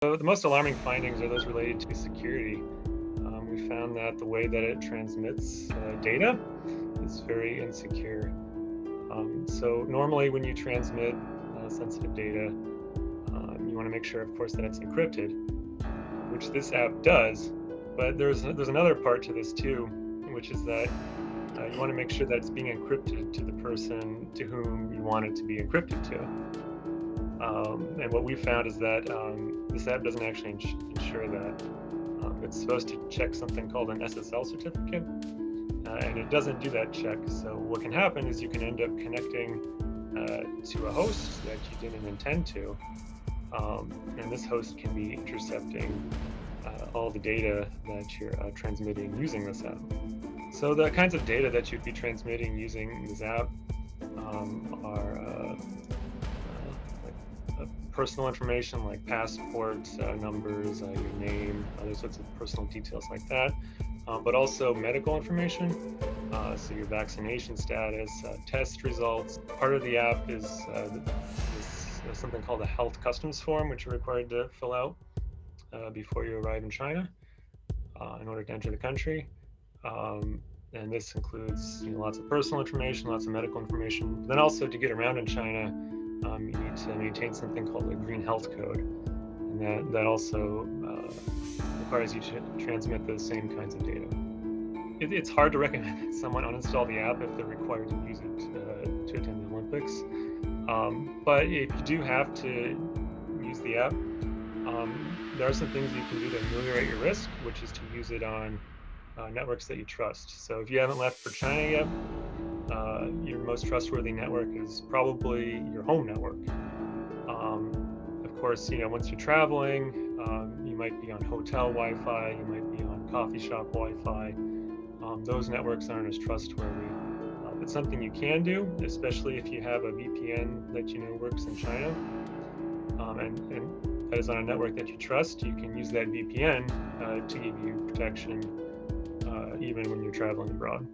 So the most alarming findings are those related to security. We found that the way that it transmits data is very insecure. So normally when you transmit sensitive data, you want to make sure, of course, that it's encrypted, which this app does. But there's another part to this too, which is that you want to make sure that it's being encrypted to the person to whom you want it to be encrypted to. And what we found is that this app doesn't actually ensure that. It's supposed to check something called an SSL certificate, and it doesn't do that check. So what can happen is you can end up connecting to a host that you didn't intend to, and this host can be intercepting all the data that you're transmitting using this app. So the kinds of data that you'd be transmitting using this app are personal information like passport numbers, your name, other sorts of personal details like that, but also medical information, so your vaccination status, test results. Part of the app is something called a health customs form, which you're required to fill out before you arrive in China in order to enter the country. And this includes lots of personal information, lots of medical information. But then also, to get around in China, you need to maintain something called a green health code, and that also requires you to transmit those same kinds of data. It's hard to recommend that someone uninstall the app if they're required to use it to attend the Olympics. But if you do have to use the app, there are some things you can do to ameliorate your risk, which is to use it on networks that you trust. So if you haven't left for China yet, your most trustworthy network is probably your home network. Of course, once you're traveling, you might be on hotel Wi-Fi, you might be on coffee shop Wi-Fi. Those networks aren't as trustworthy. But something you can do, especially if you have a VPN that works in China, and that is on a network that you trust, you can use that VPN to give you protection even when you're traveling abroad.